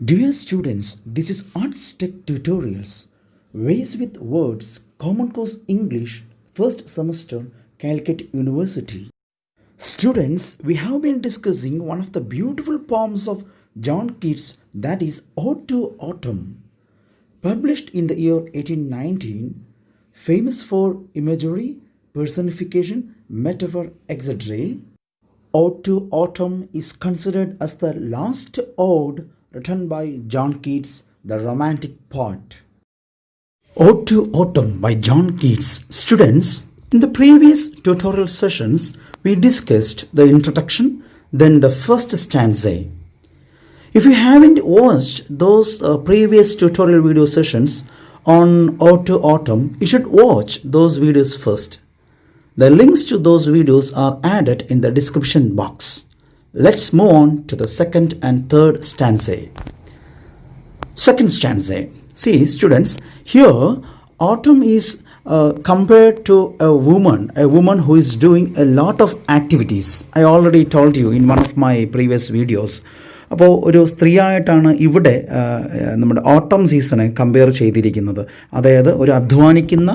Dear students, this is Arts Tech Tutorials. Ways with Words, Common Course English, first semester, Calicut University. Students, we have been discussing one of the beautiful poems of John Keats, that is Ode to Autumn. Published in the year 1819, famous for imagery, personification, metaphor, etc. Ode to Autumn is considered as the last ode written by John Keats, the romantic poet. Ode to Autumn by John Keats. Students, in the previous tutorial sessions, we discussed the introduction, then the first stanza. If you haven't watched those previous tutorial video sessions on Ode to Autumn, you should watch those videos first. The links to those videos are added in the description box. Let's move on to the second and third stanza. Second stanza. See, students, here autumn is compared to a woman who is doing a lot of activities. I already told you in one of my previous videos. അപ്പോൾ ഒരു സ്ത്രീയായിട്ടാണ് ഇവിടെ നമ്മുടെ ഓട്ടം സീസണെ compare ചെയ്തിരിക്കുന്നത്. അതായത് ഒരു അധ്വാനിക്കുന്ന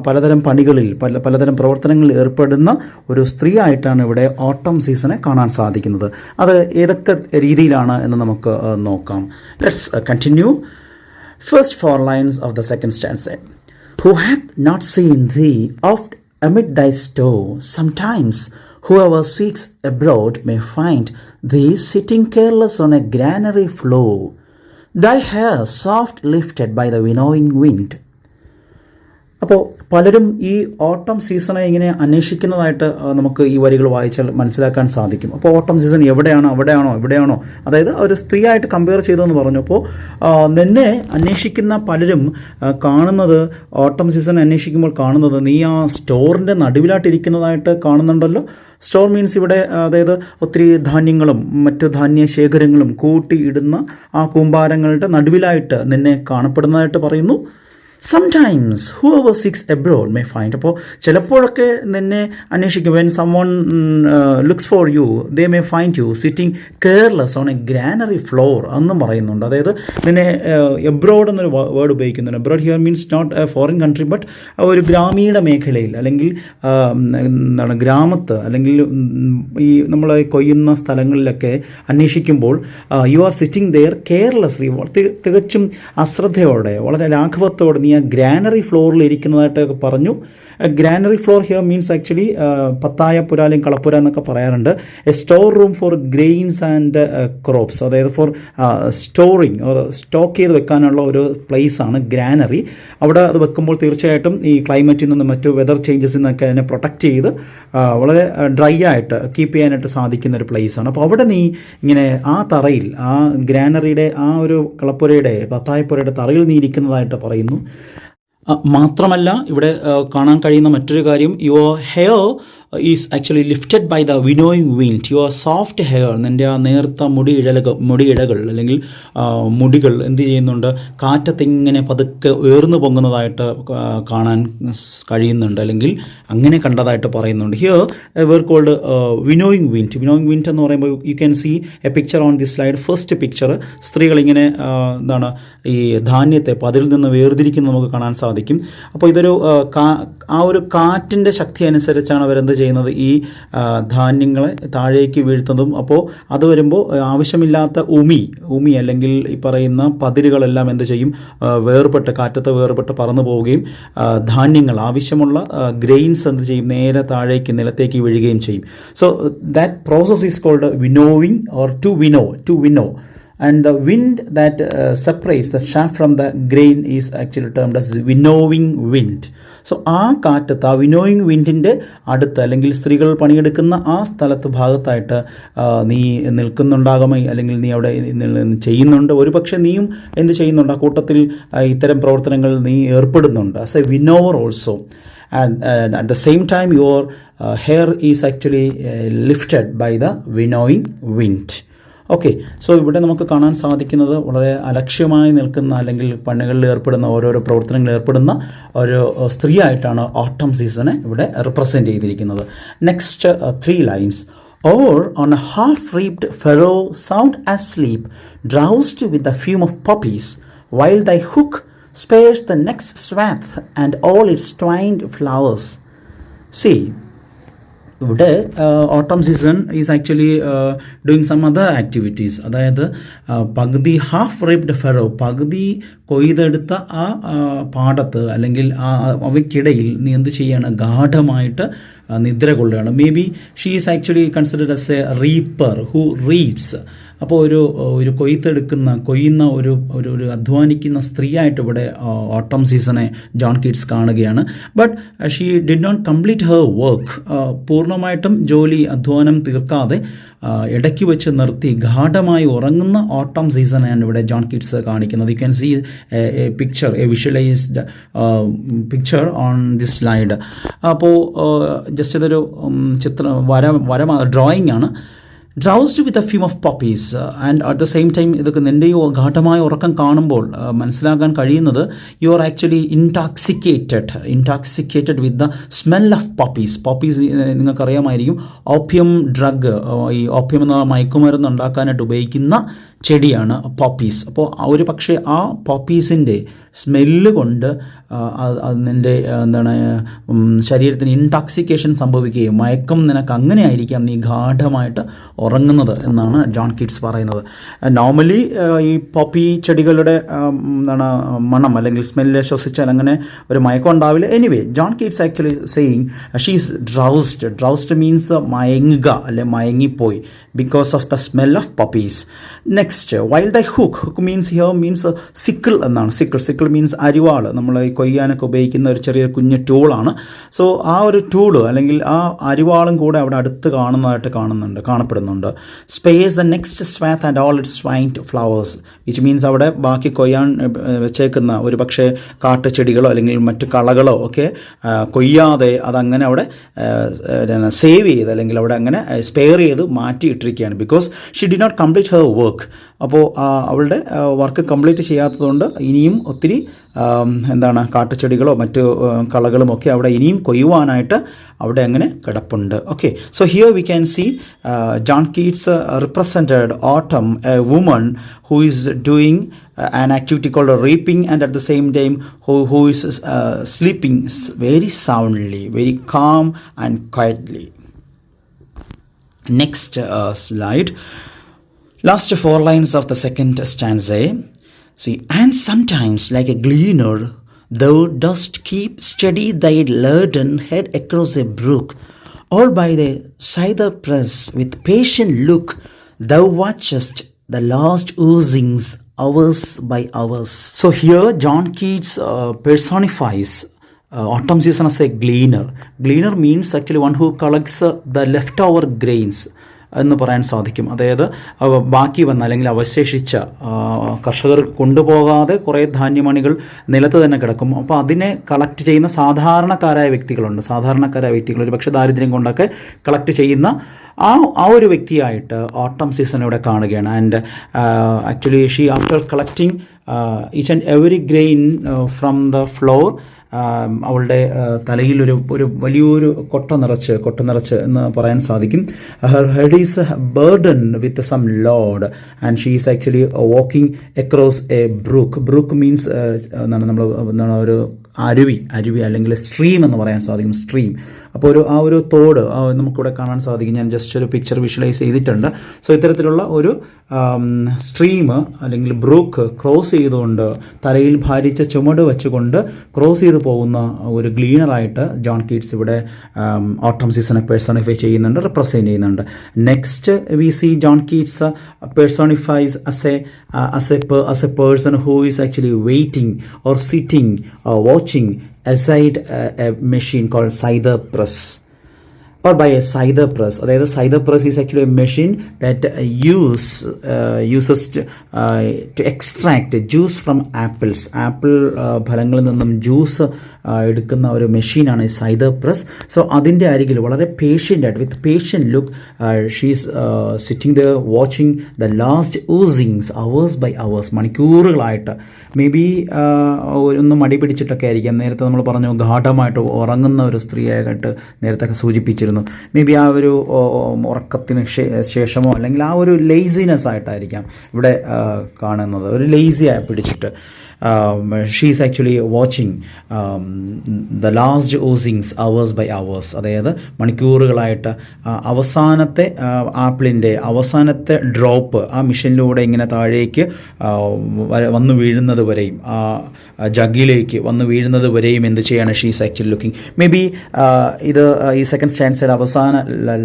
പലതരം പണികളിൽ പലതരം പ്രവർത്തനങ്ങളിൽ ഏർപ്പെടുന്ന ഒരു സ്ത്രീയായിട്ടാണ് ഇവിടെ ഓട്ടം സീസണെ കാണാൻ സാധിക്കുന്നത്. അത് ഏതൊക്കെ രീതിയിലാണ് എന്ന് നമുക്ക് നോക്കാം. Let's continue. First 4 lines of the second stanza. Who hath not seen thee oft amid thy store? Sometimes whoever seeks abroad may find thee sitting careless on a granary floor, thy hair soft lifted by the winnowing wind. അപ്പോൾ പലരും ഈ ഓട്ടം സീസണെ ഇങ്ങനെ അന്വേഷിക്കുന്നതായിട്ട് നമുക്ക് ഈ വരികൾ വായിച്ചാൽ മനസ്സിലാക്കാൻ സാധിക്കും. അപ്പോൾ ഓട്ടം സീസൺ എവിടെയാണോ, അവിടെയാണോ, ഇവിടെയാണോ, അതായത് ഒരു സ്ത്രീയായിട്ട് കമ്പയർ ചെയ്തെന്ന് പറഞ്ഞു. അപ്പോൾ നിന്നെ അന്വേഷിക്കുന്ന പലരും കാണുന്നത്, ഓട്ടം സീസൺ അന്വേഷിക്കുമ്പോൾ കാണുന്നത് നീ ആ സ്റ്റോറിൻ്റെ നടുവിലായിട്ടിരിക്കുന്നതായിട്ട് കാണുന്നുണ്ടല്ലോ. സ്റ്റോർ മീൻസ് ഇവിടെ അതായത് ഒത്തിരി ധാന്യങ്ങളും മറ്റു ധാന്യശേഖരങ്ങളും കൂട്ടിയിടുന്ന ആ കൂമ്പാരങ്ങളുടെ നടുവിലായിട്ട് നിന്നെ കാണപ്പെടുന്നതായിട്ട് പറയുന്നു. Sometimes whoever seeks abroad may find. അപ്പോൾ ചിലപ്പോഴൊക്കെ നിന്നെ അന്വേഷിക്കും. when someone looks for you, they may find you sitting careless on a granary floor എന്നും പറയുന്നുണ്ട്. അതായത് നിന്നെ എബ്രോഡ് എന്നൊരു വേർഡ് ഉപയോഗിക്കുന്നുണ്ട്. Abroad here means not a foreign country but ഒരു ഗ്രാമീണ മേഖലയിൽ അല്ലെങ്കിൽ എന്താണ് ഗ്രാമത്ത് അല്ലെങ്കിൽ ഈ നമ്മൾ കൊയ്യുന്ന സ്ഥലങ്ങളിലൊക്കെ അന്വേഷിക്കുമ്പോൾ you are sitting there carelessly, തികച്ചും അശ്രദ്ധയോടെ വളരെ ലാഘവത്തോടെ നീ ആ ഗ്രാനറി ഫ്ലോറിൽ ഇരിക്കുന്നതായിട്ടൊക്കെ പറഞ്ഞു. Granary floor here means actually പത്തായപ്പുര അല്ലെങ്കിൽ കളപ്പുര എന്നൊക്കെ പറയാറുണ്ട്. A store room for grains and crops, അതായത് ഫോർ സ്റ്റോറിങ് സ്റ്റോക്ക് ചെയ്ത് വെക്കാനുള്ള ഒരു പ്ലേസ് ആണ് ഗ്രാനറി. അവിടെ അത് വെക്കുമ്പോൾ തീർച്ചയായിട്ടും ഈ ക്ലൈമറ്റിൽ നിന്നും മറ്റു വെതർ ചേഞ്ചസിൽ നിന്നൊക്കെ അതിനെ പ്രൊട്ടക്റ്റ് ചെയ്ത് വളരെ ഡ്രൈ ആയിട്ട് കീപ്പ് ചെയ്യാനായിട്ട് സാധിക്കുന്ന ഒരു പ്ലേസാണ്. അപ്പോൾ അവിടെ നീ ഇങ്ങനെ ആ തറയിൽ, ആ ഗ്രാനറിയുടെ ആ ഒരു കളപ്പുരയുടെ പത്തായപ്പുരയുടെ തറയിൽ നീ ഇരിക്കുന്നതായിട്ട് പറയുന്നു. മാത്രമല്ല ഇവിടെ കാണാൻ കഴിയുന്ന മറ്റൊരു കാര്യം, your hair is actually lifted by the winnowing wind. Your soft hair, നിൻ്റെ ആ നേർത്ത മുടിയിഴകൾ അല്ലെങ്കിൽ മുടികൾ എന്ത് ചെയ്യുന്നുണ്ട്, കാറ്റത്തിങ്ങനെ പതുക്കെ ഉയർന്നു പൊങ്ങുന്നതായിട്ട് കാണാൻ കഴിയുന്നുണ്ട്, അല്ലെങ്കിൽ അങ്ങനെ കണ്ടതായിട്ട് പറയുന്നുണ്ട്. Here were called winnowing wind. Winnowing wind എന്ന് പറയുമ്പോൾ you can see a picture on this slide. First picture, സ്ത്രീകളിങ്ങനെ എന്താണ് ഈ ധാന്യത്തെ പതിൽ നിന്ന് വേർതിരിക്കുന്നത് നമുക്ക് കാണാൻ സാധിക്കും. അപ്പോൾ ഇതൊരു ആ ഒരു കാറ്റിൻ്റെ ശക്തി അനുസരിച്ചാണ് അവരെന്ത് ചെയ്യുന്നത്, ഈ ധാന്യങ്ങളെ താഴേക്ക് വീഴ്ത്തുന്നതും. അപ്പോൾ അത് വരുമ്പോൾ ആവശ്യമില്ലാത്ത ഉമി അല്ലെങ്കിൽ ഈ പറയുന്ന പതിരുകളെല്ലാം എന്ത് ചെയ്യും, കാറ്റത്ത് വേർപെട്ട് പറന്നു പോവുകയും ധാന്യങ്ങൾ, ആവശ്യമുള്ള ഗ്രെയിൻസ് എന്ത് ചെയ്യും, നേരെ താഴേക്ക് നിലത്തേക്ക് വീഴുകയും ചെയ്യും. So that process is called winnowing or to winnow. And the wind that separates the chaff from the grain is actually termed as winnowing wind. So ആ കാറ്റത്ത്, ആ വിനോയിങ് വിൻഡിൻ്റെ അടുത്ത് അല്ലെങ്കിൽ സ്ത്രീകൾ പണിയെടുക്കുന്ന ആ സ്ഥലത്ത് ഭാഗത്തായിട്ട് നീ നിൽക്കുന്നുണ്ടാകുമോ, അല്ലെങ്കിൽ നീ അവിടെ ചെയ്യുന്നുണ്ട്. ഒരു പക്ഷേ നീയും എന്ത് ചെയ്യുന്നുണ്ട്, ആ കൂട്ടത്തിൽ ഇത്തരം പ്രവർത്തനങ്ങൾ നീ ഏർപ്പെടുന്നുണ്ട്. As a winnower also. And at the same time your hair is actually lifted by the winnowing wind. Okay, so ഇവിടെ നമുക്ക് കാണാൻ സാധിക്കുന്നത് വളരെ അലക്ഷ്യമായി നിൽക്കുന്ന അല്ലെങ്കിൽ പണികളിൽ ഏർപ്പെടുന്ന, ഓരോരോ പ്രവർത്തനങ്ങളിൽ ഏർപ്പെടുന്ന ഒരു സ്ത്രീയായിട്ടാണ് ഓട്ടം സീസണെ ഇവിടെ റിപ്രസെൻ്റ് ചെയ്തിരിക്കുന്നത്. Next 3 lines. or on a half-reaped furrow sound asleep, drowsed with the fume of poppies, while thy hook spares the next swath and all its twined flowers. See, ഇവിടെ autumn season is actually doing some other activities. അതായത് പകുതി half raped ferro, പകുതി കൊയ്തെടുത്ത ആ പാടത്ത് അല്ലെങ്കിൽ അവയ്ക്കിടയിൽ നീ എന്ത് ചെയ്യാണ്, ഗാഠമായിട്ട് നിദ്ര കൊള്ളുകയാണ്. May be she is actually considered as a reaper who reaps. അപ്പോൾ ഒരു കൊയ്യുന്ന ഒരു അധ്വാനിക്കുന്ന സ്ത്രീയായിട്ട് ഇവിടെ ഓട്ടം സീസണെ ജോൺ കീറ്റ്സ് കാണുകയാണ്. But she did not complete her work. പൂർണ്ണമായിട്ടും അധ്വാനം തീർക്കാതെ ഇടയ്ക്ക് വെച്ച് നിർത്തി ഗാഠമായി ഉറങ്ങുന്ന ഓട്ടം സീസണാണ് ഇവിടെ ജോൺ കീറ്റ്സ് കാണിക്കുന്നത്. You can see a picture, a visualised picture on this slide. അപ്പോൾ ജസ്റ്റ് ഇതൊരു ഡ്രോയിങ് ആണ്. Drows'd with a fume of poppies, and at the same time ഇതൊക്കെ നിൻ്റെ ഈ ഗാഠമായ ഉറക്കം കാണുമ്പോൾ മനസ്സിലാക്കാൻ കഴിയുന്നത് you are actually intoxicated with the smell of poppies. Poppies നിങ്ങൾക്കറിയാമായിരിക്കും, ഓപ്പിയം ഡ്രഗ്, ഈ ഓപ്പിയം എന്ന മയക്കുമരുന്ന് ഉണ്ടാക്കാനായിട്ട് ഉപയോഗിക്കുന്ന ചെടിയാണ് പോപ്പീസ്. അപ്പോൾ ഒരു പക്ഷേ ആ പോപ്പീസിൻ്റെ സ്മെല്ല് കൊണ്ട് നിൻ്റെ ശരീരത്തിന് ഇൻടോക്സിക്കേഷൻ സംഭവിക്കുകയും മയക്കം നിനക്ക് അങ്ങനെ ആയിരിക്കാം നീ ഗാഠമായിട്ട് ഉറങ്ങുന്നത് എന്നാണ് ജോൺ കീറ്റ്സ് പറയുന്നത്. നോർമലി ഈ പോപ്പി ചെടികളുടെ മണം അല്ലെങ്കിൽ സ്മെല്ല് ശ്വസിച്ചാൽ അങ്ങനെ ഒരു മയക്കം ഉണ്ടാവില്ല. Anyway, John Keats actually saying she's drowsed. Drowsed means മയങ്ങുക അല്ലെ മയങ്ങിപ്പോയി because of the smell of poppies. Next, while the hook means sickle എന്നാണ്. സിക്കിൾ മീൻസ് അരിവാൾ. നമ്മൾ ഈ കൊയ്യാനൊക്കെ ഉപയോഗിക്കുന്ന ഒരു ചെറിയ കുഞ്ഞ് ടൂളാണ്. സോ ആ ഒരു ടൂള് അല്ലെങ്കിൽ ആ അരിവാളും കൂടെ അവിടെ അടുത്ത് കാണപ്പെടുന്നുണ്ട്. Spares the next swath and all its twined flowers, which means അവിടെ ബാക്കി കൊയ്യാൻ വെച്ചേക്കുന്ന ഒരു പക്ഷേ കാട്ടുചെടികളോ അല്ലെങ്കിൽ മറ്റു കളകളോ ഒക്കെ കൊയ്യാതെ അതങ്ങനെ അവിടെ സേവ് ചെയ്ത് അല്ലെങ്കിൽ അവിടെ അങ്ങനെ സ്പെയർ ചെയ്ത് മാറ്റിയിട്ടിരിക്കുകയാണ്. Because she did not complete her work. അപ്പോൾ അവളുടെ വർക്ക് കംപ്ലീറ്റ് ചെയ്യാത്തതുകൊണ്ട് ഇനിയും ഒത്തിരി കാട്ടുചെടികളോ മറ്റു കളകളും ഒക്കെ അവിടെ ഇനിയും കൊയ്യുവാനായിട്ട് അവിടെ അങ്ങനെ കിടപ്പുണ്ട്. Okay, so here we can see John Keats represented autumn, a woman who is doing an activity called reaping, and at the same time who is sleeping very soundly, very calm and quietly. Next slide. Last 4 lines of the second stanza. See, and sometimes like a gleaner thou dost keep steady thy laden head across a brook, or by the cyder-press with patient look thou watchest the last oozings hours by hours. So here John Keats personifies autumn season as a gleaner. Gleaner means actually one who collects the leftover grains എന്ന് പറയാൻ സാധിക്കും. അതായത് ബാക്കി വന്ന അല്ലെങ്കിൽ അവശേഷിച്ച കർഷകർ കൊണ്ടുപോകാതെ കുറേ ധാന്യമണികൾ നിലത്ത് തന്നെ കിടക്കും. അപ്പോൾ അതിനെ കളക്ട് ചെയ്യുന്ന സാധാരണക്കാരായ വ്യക്തികൾ ഒരു പക്ഷേ ദാരിദ്ര്യം കൊണ്ടൊക്കെ കളക്ട് ചെയ്യുന്ന ആ ഒരു വ്യക്തിയായിട്ട് ഓട്ടം സീസൺ ഇവിടെ കാണുകയാണ്. And actually she after collecting each and every grain from the floor, അവളുടെ തലയിൽ ഒരു വലിയൊരു കൊട്ട നിറച്ച് എന്ന് പറയാൻ സാധിക്കും. Her head is burden with some load and she is actually walking across a brook means ഒരു അരുവി അല്ലെങ്കിൽ സ്ട്രീം എന്ന് പറയാൻ സാധിക്കും. സ്ട്രീം, അപ്പോൾ ആ ഒരു തോട് നമുക്കിവിടെ കാണാൻ സാധിക്കും. ഞാൻ ജസ്റ്റ് ഒരു പിക്ചർ വിഷ്വലൈസ് ചെയ്തിട്ടുണ്ട്. സോ ഇത്തരത്തിലുള്ള ഒരു സ്ട്രീം അല്ലെങ്കിൽ ബ്രൂക്ക് ക്രോസ് ചെയ്തുകൊണ്ട് തലയിൽ ഭാരിച്ച ചുമട് വെച്ചുകൊണ്ട് ക്രോസ് ചെയ്ത് പോകുന്ന ഒരു ഗ്ലീനറായിട്ട് ജോൺ കീറ്റ്സ് ഇവിടെ ഓട്ടം സീസണെ പേഴ്സണിഫൈ ചെയ്യുന്നുണ്ട്, റെപ്രസെൻറ്റ് ചെയ്യുന്നുണ്ട്. Next we see John Keats personifies as a person who is actually waiting or sitting or watching aside a machine called cyder-press, or by a cyder-press. അതായത് cyder-press is actually a machine that uses to extract juice from apples. Apple ഫലങ്ങളിൽ നിന്നും juice എടുക്കുന്ന ഒരു മെഷീനാണ് ഈ cyder-press. So അതിൻ്റെ അരികിൽ വളരെ പേഷ്യൻ്റായിട്ട് with patient look she's sitting the watching the last oozings hours by hours, മണിക്കൂറുകളായിട്ട്. മേ ബി ഒന്ന് മടി പിടിച്ചിട്ടൊക്കെ ആയിരിക്കാം. നേരത്തെ നമ്മൾ പറഞ്ഞു ഗാഠമായിട്ട് ഉറങ്ങുന്ന ഒരു സ്ത്രീയായിട്ട് നേരത്തെ സൂചിപ്പിച്ചിരുന്നു. മേ ബി ആ ഒരു ഉറക്കത്തിന് ശേഷമോ അല്ലെങ്കിൽ ആ ഒരു ലേസിനെസ് ആയിട്ടായിരിക്കാം ഇവിടെ കാണുന്നത്. ഒരു ലേസി ആയി പിടിച്ചിട്ട് she is actually watching the last oozings hours by hours, അതായത് മണിക്കൂറുകളായിട്ട് അവസാനത്തെ ആപ്പിളിൻ്റെ അവസാനത്തെ ഡ്രോപ്പ് ആ മിഷനിലൂടെ ഇങ്ങനെ താഴേക്ക് വന്നു വീഴുന്നത് വരെയും, ആ ജഗ്ഗിലേക്ക് വന്ന് വീഴുന്നത് വരെയും എന്ത് ചെയ്യാണ്? She's actually looking. May be ഇത് ഈ സെക്കൻഡ് സ്റ്റാൻസയുടെ അവസാന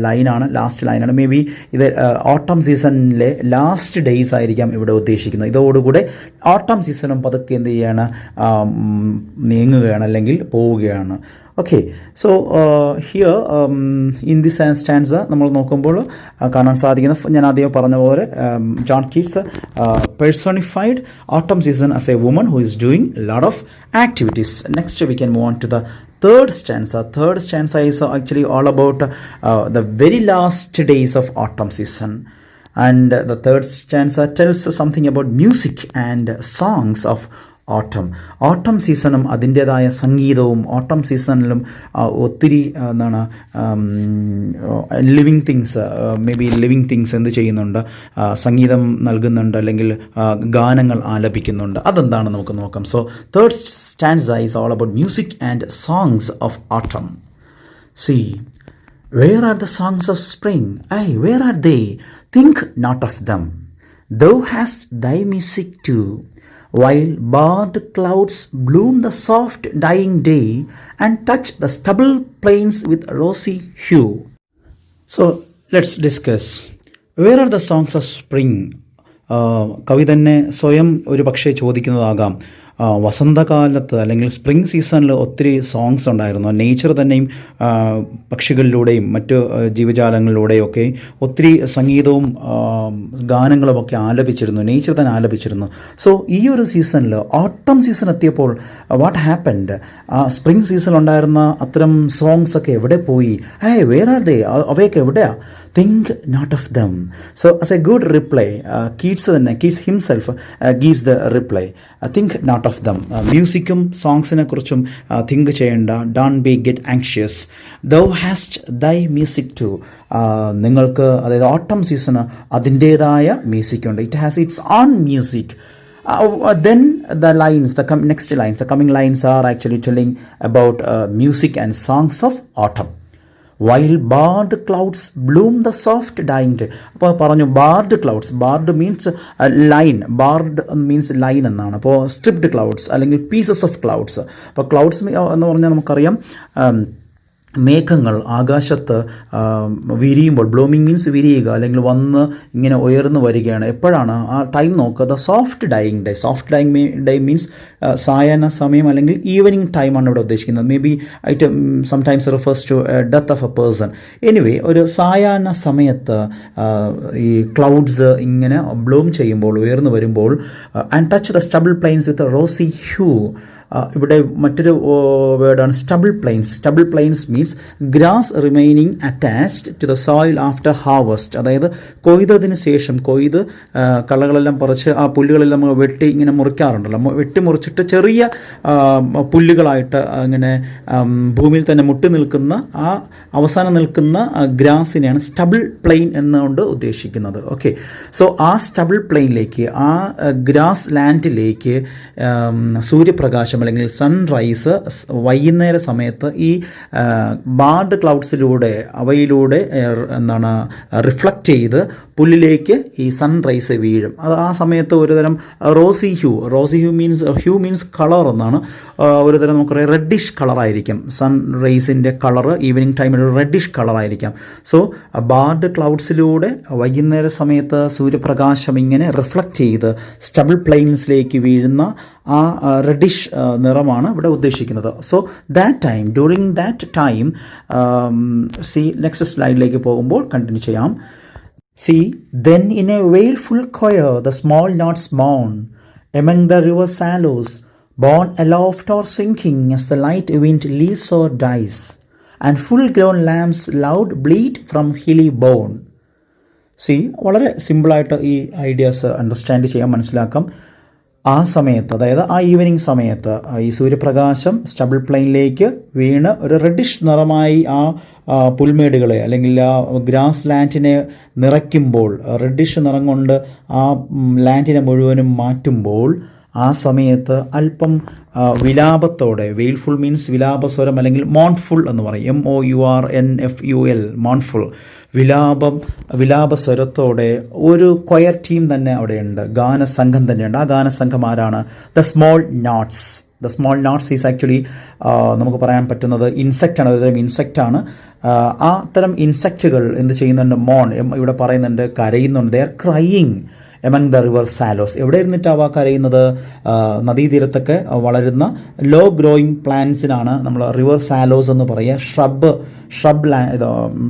ലൈനാണ്, ലാസ്റ്റ് ലൈനാണ്. മേ ബി ഇത് ഓട്ടം സീസണിലെ ലാസ്റ്റ് ഡേയ്സ് ആയിരിക്കാം ഇവിടെ ഉദ്ദേശിക്കുന്നത്. ഇതോടുകൂടെ ഓട്ടം സീസണും പതുക്കെ എന്ത് ചെയ്യാണ്? നീങ്ങുകയാണ് അല്ലെങ്കിൽ പോവുകയാണ്. Okay, so here in this stanza നമ്മൾ നോക്കുമ്പോൾ കാണാൻ സാധിക്കുന്ന, ഞാൻ ആദ്യം പറഞ്ഞ പോലെ ജോൺ കീറ്റ്സ് പേഴ്സോണിഫൈഡ് ഓട്ടം season as A woman who is doing lot of activities. Next we can move on to the third stanza. Third stanza is actually all about the very last days of autumn season. And the third stanza tells something about music and songs of ഓട്ടം സീസണും അതിൻ്റേതായ സംഗീതവും ഓട്ടം സീസണിലും ഒത്തിരി എന്താണ് living things എന്ത് ചെയ്യുന്നുണ്ട്? സംഗീതം നൽകുന്നുണ്ട് അല്ലെങ്കിൽ ഗാനങ്ങൾ ആലപിക്കുന്നുണ്ട്. അതെന്താണ് നമുക്ക് നോക്കാം. So third stanza is all about music and songs of ഓട്ടം. See, where are the songs of spring? Aye, where are they? Think not of them. Thou hast thy music too. While barred clouds bloom the soft dying day and touch the stubble-plains with rosy hue. So let's discuss. Where are the songs of spring? കവി തന്നെ സ്വയം ഒരു പക്ഷേ ചോദിക്കുന്നതാകാം. വസന്തകാലത്ത് അല്ലെങ്കിൽ spring സീസണിൽ ഒത്തിരി songs ഉണ്ടായിരുന്നു. Nature തന്നെയും പക്ഷികളിലൂടെയും മറ്റ് ജീവജാലങ്ങളിലൂടെയൊക്കെ ഒത്തിരി സംഗീതവും ഗാനങ്ങളുമൊക്കെ ആലപിച്ചിരുന്നു. നേച്ചർ തന്നെ ആലപിച്ചിരുന്നു. സോ ഈ ഒരു സീസണിൽ ഓട്ടം സീസൺ എത്തിയപ്പോൾ വാട്ട് ഹാപ്പൻഡ്? സ്പ്രിംഗ് സീസണിൽ ഉണ്ടായിരുന്ന അത്തരം സോങ്സ് ഒക്കെ എവിടെ പോയി? Where are they? അവയൊക്കെ എവിടെയാ? Think not of them. So as a good reply, Keats himself gives the reply. Think not of them. മ്യൂസിക്കും സോങ്സിനെ കുറിച്ചും തിങ്ക് ചെയ്യേണ്ട. Don't be get anxious. Thou hast thy music too. നിങ്ങൾക്ക്, അതായത് ഓട്ടം season അതിൻ്റേതായ മ്യൂസിക്കുണ്ട്. It has its own music. Then the coming lines are actually telling about music and songs of autumn. While barred clouds bloom the soft dying day. അപ്പോൾ പറഞ്ഞു barred clouds. Barred means line. Barred means line എന്നാണ്. അപ്പോൾ stripped clouds അല്ലെങ്കിൽ pieces of clouds. അപ്പോൾ clouds എന്ന് പറഞ്ഞാൽ നമുക്കറിയാം മേഘങ്ങൾ ആകാശത്ത് വിരിയുമ്പോൾ, ബ്ലൂമിങ് മീൻസ് വിരിയുക അല്ലെങ്കിൽ വന്ന് ഇങ്ങനെ ഉയർന്നു വരികയാണ്. എപ്പോഴാണ് ആ ടൈം നോക്കുക? The soft dying day. Soft dying day means സായാഹ്ന സമയം അല്ലെങ്കിൽ ഈവനിങ് ടൈമാണ് ഇവിടെ ഉദ്ദേശിക്കുന്നത്. Maybe it sometimes refers to death of a person. Anyway, ഒരു സായാഹ്ന സമയത്ത് ഈ ക്ലൗഡ്സ് ഇങ്ങനെ ബ്ലൂം ചെയ്യുമ്പോൾ, ഉയർന്നു വരുമ്പോൾ, and touch the stubble plains with rosy hue. ഇവിടെ മറ്റൊരു വേർഡാണ് stubble-plains. Stubble-plains means grass remaining attached to the soil after harvest. അതായത് കൊയ്തതിന് ശേഷം, കളകളെല്ലാം പറിച്ച് ആ പുല്ലുകളെല്ലാം നമ്മൾ വെട്ടി ഇങ്ങനെ മുറിക്കാറുണ്ടല്ലോ. വെട്ടി മുറിച്ചിട്ട് ചെറിയ പുല്ലുകളായിട്ട് ഇങ്ങനെ ഭൂമിയിൽ തന്നെ മുട്ടി നിൽക്കുന്ന ആ അവസാനം നിൽക്കുന്ന ഗ്രാസിനെയാണ് സ്റ്റബിൾ പ്ലെയിൻ എന്നുകൊണ്ട് ഉദ്ദേശിക്കുന്നത്. ഓക്കെ, സോ ആ സ്റ്റബിൾ പ്ലെയിനിലേക്ക്, ആ ഗ്രാസ് ലാൻഡിലേക്ക് സൂര്യപ്രകാശം അല്ലെങ്കിൽ സൺറൈസ് വൈകുന്നേര സമയത്ത് ഈ ബാർഡ് ക്ലൗഡ്സിലൂടെ, അവയിലൂടെ എന്താണ് റിഫ്ലക്റ്റ് ചെയ്ത് പുല്ലിലേക്ക് ഈ സൺറൈസ് വീഴും. അത് ആ സമയത്ത് ഒരുതരം റോസി ഹ്യൂ മീൻസ് കളർ എന്നാണ്. ഒരുതരം നമുക്കറിയാം റെഡിഷ് കളറായിരിക്കും സൺറൈസിൻ്റെ കളറ്. ഈവനിങ് ടൈമിൽ ഒരു റെഡിഷ് കളറായിരിക്കാം. സോ ബാർഡ് ക്ലൗഡ്സിലൂടെ വൈകുന്നേര സമയത്ത് സൂര്യപ്രകാശം ഇങ്ങനെ റിഫ്ലക്റ്റ് ചെയ്ത് സ്റ്റബിൾ പ്ലെയിൻസിലേക്ക് വീഴുന്ന ആ റെഡിഷ് നിറമാണ് ഇവിടെ ഉദ്ദേശിക്കുന്നത്. So during that time next സ്ലൈഡിലേക്ക് പോകുമ്പോൾ കണ്ടിന്യൂ ചെയ്യാം. See, then in a wailful choir the small gnats mourn among the river sallows, borne aloft or sinking as the light wind leaves or dies, and full-grown lambs loud bleat from hilly bourn. C വളരെ സിമ്പിളായിട്ട് ഈ ideas understand ചെയ്യാൻ മനസ്സിലാക്കാം. ആ സമയത്ത്, അതായത് ആ evening സമയത്ത് ഈ സൂര്യപ്രകാശം സ്റ്റബിൾ പ്ലെയിനിലേക്ക് വീണ് ഒരു റെഡിഷ് നിറമായി ആ പുൽമേടുകളെ അല്ലെങ്കിൽ ആ ഗ്രാസ് ലാൻഡിനെ നിറയ്ക്കുമ്പോൾ, റെഡിഷ് നിറം കൊണ്ട് ആ ലാൻഡിനെ മുഴുവനും മാറ്റുമ്പോൾ, ആ സമയത്ത് അല്പം വിലാപത്തോടെ, വെയിൽഫുൾ മീൻസ് വിലാപസ്വരം അല്ലെങ്കിൽ മോൺഫുൾ എന്ന് പറയും, MOURNFUL, മോൺഫുൾ, വിലാപസ്വരത്തോടെ ഒരു കൊയർ ടീം തന്നെ അവിടെയുണ്ട്, ഗാനസംഘം തന്നെയുണ്ട്. ആ ഗാനസംഘം ആരാണ്? The small notes. The small notes is actually നമുക്ക് പറയാൻ പറ്റുന്നത് ഇൻസെക്റ്റാണ്, ഒരുതരം ഇൻസെക്റ്റാണ്. ആ തരം ഇൻസെക്റ്റുകൾ എന്ത് ചെയ്യുന്നുണ്ട്? മോൺ ഇവിടെ പറയുന്നുണ്ട്, കരയുന്നുണ്ട്. They are crying among the river sallows. എവിടെ ഇരുന്നിട്ടാവാ കരയുന്നത്? നദീതീരത്തൊക്കെ വളരുന്ന ലോ ഗ്രോയിങ് പ്ലാന്റ്സിനാണ് നമ്മൾ റിവർ സാലോസ് എന്ന് പറയുക. ഷ്രബ്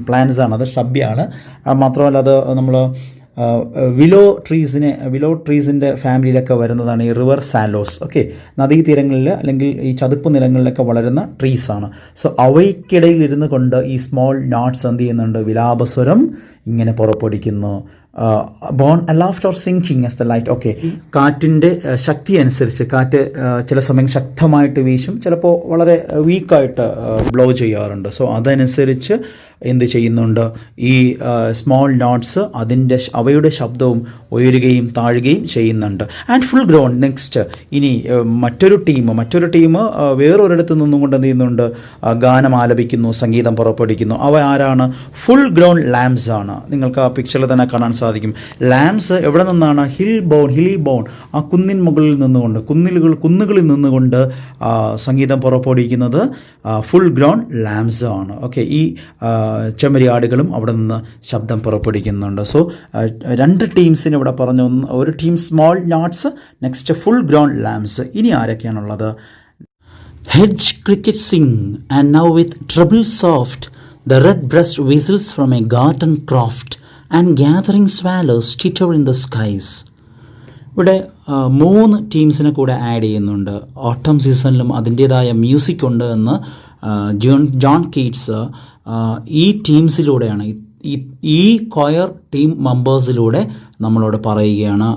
പ്ലാന്റ്സ് ആണ്, അത് ഷ്രബ്യാണ്. മാത്രമല്ല അത് നമ്മൾ വിലോ ട്രീസിൻ്റെ ഫാമിലിയിലൊക്കെ വരുന്നതാണ് ഈ റിവർ സാലോസ്. ഓക്കെ, നദീതീരങ്ങളിൽ അല്ലെങ്കിൽ ഈ ചതുപ്പ് നിലങ്ങളിലൊക്കെ വളരുന്ന ട്രീസാണ്. സോ അവയ്ക്കിടയിൽ ഇരുന്ന് കൊണ്ട് ഈ സ്മോൾ നോട്ട്സ് എന്ത് ചെയ്യുന്നുണ്ട്? വിലാപസ്വരം ഇങ്ങനെ പുറപ്പെടുവിക്കുന്നു. Borne aloft or sinking as the light. Okay, കാറ്റിൻ്റെ ശക്തി അനുസരിച്ച് കാറ്റ് ചില സമയം ശക്തമായിട്ട് വീശും, ചിലപ്പോൾ വളരെ വീക്കായിട്ട് ബ്ലോ ചെയ്യാറുണ്ട്. സോ അതനുസരിച്ച് എന്ത് ചെയ്യുന്നുണ്ട്? ഈ സ്മോൾ നോട്ട്സ് അവയുടെ ശബ്ദവും ഉയരുകയും താഴുകയും ചെയ്യുന്നുണ്ട്. And full grown. നെക്സ്റ്റ് ഇനി മറ്റൊരു ടീം വേറൊരിടത്ത് നിന്നും കൊണ്ട് എന്ത് ചെയ്യുന്നുണ്ട്? ഗാനം ആലപിക്കുന്നു, സംഗീതം പുറപ്പെടുവിക്കുന്നു. അവ ആരാണ്? ഫുൾ ഗ്രോൺ ലാംസ് ആണ്. നിങ്ങൾക്ക് ആ പിക്ചറിൽ തന്നെ കാണാൻ സാധിക്കും. ലാംസ് എവിടെ നിന്നാണ്? ഹില്ലി ബോൺ, ആ കുന്നിൻ മുകളിൽ നിന്നുകൊണ്ട്, കുന്നുകളിൽ നിന്നുകൊണ്ട് സംഗീതം പുറപ്പെടുവിക്കുന്നത് ഫുൾ ഗ്രോൺ ലാംസ് ആണ്. ഓക്കെ, ഈ ചെമ്മരിയാടുകളും അവിടെ നിന്ന് ശബ്ദം പുറപ്പെടുവിക്കുന്നുണ്ട്. സോ രണ്ട് ടീംസിന് ഇവിടെ പറഞ്ഞു. ഒരു team small notes, next full grown lamps. ഇനി ആരൊക്കെയാണുള്ളത്? Hedge-crickets sing, and now with treble soft the red-breast whistles from a garden-croft, and gathering swallows titter in the skies. ഇവിടെ 3 ടീംസിനെ കൂടെ ആഡ് ചെയ്യുന്നുണ്ട്. ഓട്ടം സീസണിലും അതിൻ്റേതായ മ്യൂസിക് ഉണ്ട് എന്ന് ജോൺ കീറ്റ്സ് ഈ ടീംസിലൂടെയാണ്, ഈ കൊയർ ടീം മെമ്പേഴ്സിലൂടെ നമ്മളോട് പറയുകയാണ്.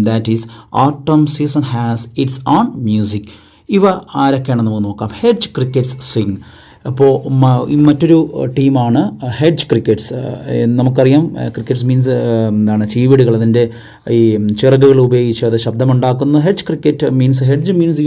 That is autumn season has its own music. ഇവ ആരൊക്കെയാണെന്ന് നമുക്ക് നോക്കാം. Hedge crickets sing. അപ്പോൾ മറ്റൊരു ടീമാണ് ഹെഡ്ജ് ക്രിക്കറ്റ്സ്. നമുക്കറിയാം ക്രിക്കറ്റ്സ് മീൻസ് എന്താണ്? ചീവീടുകൾ, അതിൻ്റെ ഈ ചിറകുകൾ ഉപയോഗിച്ച് അത് ശബ്ദമുണ്ടാക്കുന്ന. Hedge cricket means, hedge means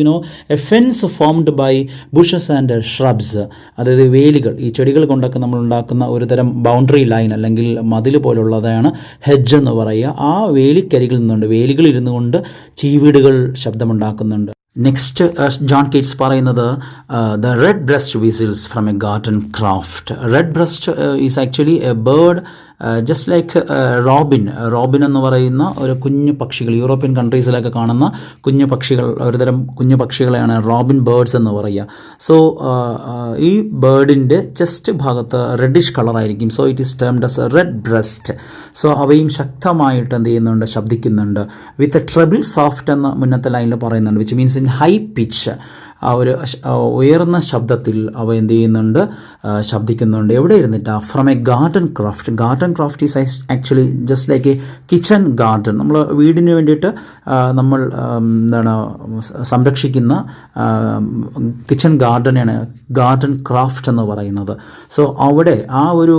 a fence formed by bushes and shrubs. അതായത് വേലികൾ, ഈ ചെടികൾ കൊണ്ടൊക്കെ നമ്മൾ ഉണ്ടാക്കുന്ന ഒരു തരം ബൗണ്ടറി ലൈൻ അല്ലെങ്കിൽ മതിൽ പോലുള്ളതാണ് ഹെഡ്ജ് എന്ന് പറയുക. ആ വേലിക്കരികിൽ നിന്നുകൊണ്ട്, വേലികൾ ഇരുന്നു കൊണ്ട് ചീവീടുകൾ ശബ്ദമുണ്ടാക്കുന്നുണ്ട്. നെക്സ്റ്റ് ജോൺ കീറ്റ്സ് പറയുന്നത് the red breast whistles from a garden craft. Red breast is actually A bird just like Robin എന്ന് പറയുന്ന ഒരു കുഞ്ഞു പക്ഷികൾ. യൂറോപ്യൻ കൺട്രീസിലൊക്കെ കാണുന്ന കുഞ്ഞു പക്ഷികൾ, ഒരുതരം കുഞ്ഞു പക്ഷികളെയാണ് റോബിൻ ബേർഡ്സ് എന്ന് പറയുക. സോ ഈ ബേർഡിൻ്റെ ചെസ്റ്റ് ഭാഗത്ത് റെഡിഷ് കളറായിരിക്കും. So it is termed as red breast. So അവയും ശക്തമായിട്ട് എന്ത് ചെയ്യുന്നുണ്ട്? ശബ്ദിക്കുന്നുണ്ട്. വിത്ത് എ ട്രബിൾ സോഫ്റ്റ് എന്ന മുന്നത്തെ ലൈനിൽ പറയുന്നുണ്ട്, which means in high pitch. ആ ഒരു ഉയർന്ന ശബ്ദത്തിൽ അവ എന്ത് ചെയ്യുന്നുണ്ട്? ശബ്ദിക്കുന്നുണ്ട്. എവിടെ ഇരുന്നിട്ടാ? From a garden croft. Garden croft is actually just like a kitchen garden. നമ്മൾ വീടിന് വേണ്ടിയിട്ട് നമ്മൾ എന്താണ് സംരക്ഷിക്കുന്ന കിച്ചൺ ഗാർഡനാണ് ഗാർഡൻ ക്രാഫ്റ്റ് എന്ന് പറയുന്നത്. സോ അവിടെ ആ ഒരു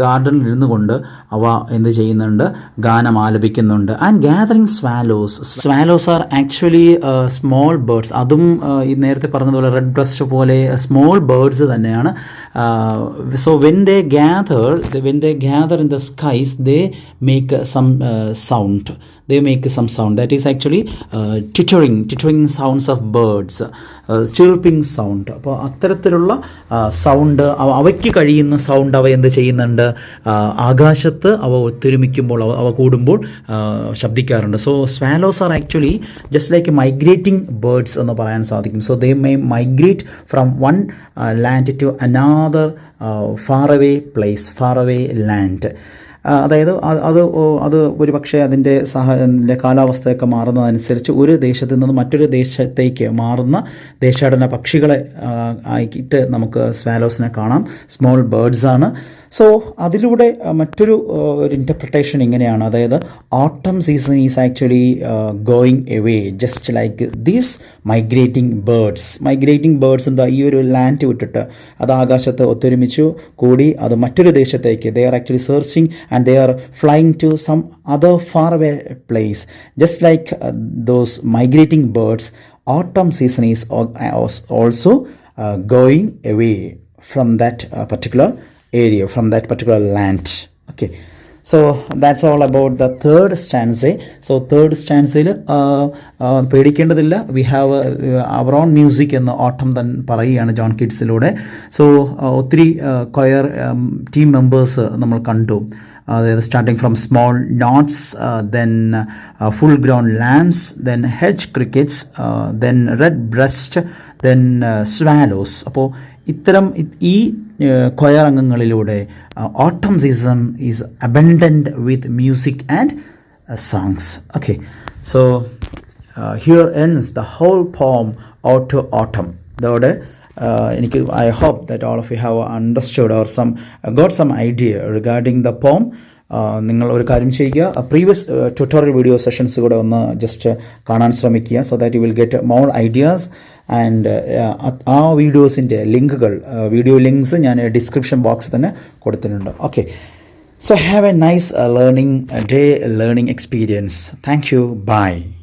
ഗാർഡനിൽ ഇരുന്നു കൊണ്ട് അവ എന്ത് ചെയ്യുന്നുണ്ട്? ഗാനം ആലപിക്കുന്നുണ്ട്. And gathering swallows are actually small birds. അതും ഈ നേരത്തെ പറഞ്ഞതുപോലെ റെഡ് ബ്രസ്റ്റ് പോലെ സ്മോൾ ബേർഡ്സ് തന്നെയാണ്. So when they gather in the skies, they make some sound. That is actually tittering sounds of birds, chirping sound. അപ്പോൾ അത്തരത്തിലുള്ള sound, അവയ്ക്ക് കഴിയുന്ന സൗണ്ട് അവ എന്ത് ചെയ്യുന്നുണ്ട്? ആകാശത്ത് അവ ഒത്തൊരുമിക്കുമ്പോൾ, അവ കൂടുമ്പോൾ ശബ്ദിക്കാറുണ്ട്. So swallows are actually just like migrating birds എന്ന് പറയാൻ സാധിക്കും. So they may migrate from one land to another far away place, far away land. അതായത് അത് ഒരു പക്ഷേ അതിൻ്റെ കാലാവസ്ഥയൊക്കെ മാറുന്നതനുസരിച്ച് ഒരു ദേശത്ത് നിന്ന് മറ്റൊരു ദേശത്തേക്ക് മാറുന്ന ദേശാടന പക്ഷികളെ ആയിട്ട് നമുക്ക് സ്വാലോസിനെ കാണാം. സ്മോൾ ബേർഡ്സാണ്. സോ അതിലൂടെ മറ്റൊരു ഒരു ഇൻ്റർപ്രിട്ടേഷൻ ഇങ്ങനെയാണ്, അതായത് ഓട്ടം season is actually going away just like these migrating birds എന്താ ഈ ഒരു ലാൻഡ് വിട്ടിട്ട് അത് ആകാശത്ത് ഒത്തൊരുമിച്ചു കൂടി അത് മറ്റൊരു ദേശത്തേക്ക് they are actually searching and they are flying to some other far away place just like those migrating birds. Autumn season is also going away from that particular area, from that particular land. Okay, so that's all about the third stanza. So third stanza പേടിക്കേണ്ടതില്ല, we have our own music എന്ന് ഓട്ടം തന്നെ പറയുകയാണ് John കിറ്റ്സിലൂടെ. So ഒത്തിരി coir team members നമ്മൾ കണ്ടു. Starting from small knots, then full grown lambs, then hedge-crickets, then red-breast, then swallows. അപ്പോൾ ഇത്തരം ഈ കൊയർ അംഗങ്ങളിലൂടെ autumn season is abundant with music and songs. Okay, so here ends the whole poem Ode to Autumn. അതോടെ I hope that all of you have understood or got some idea regarding the poem. നിങ്ങൾ ഒരു കാര്യം ചെയ്യുക, previous tutorial video sessions കൂടെ ഒന്ന് just കാണാൻ ശ്രമിക്കുക, so that you will get more ideas. And ആ വീഡിയോസിൻ്റെ വീഡിയോ ലിങ്ക്സ് ഞാൻ ഡിസ്ക്രിപ്ഷൻ ബോക്സിൽ തന്നെ കൊടുത്തിട്ടുണ്ട്. Okay, so have a nice learning experience. Thank you. Bye.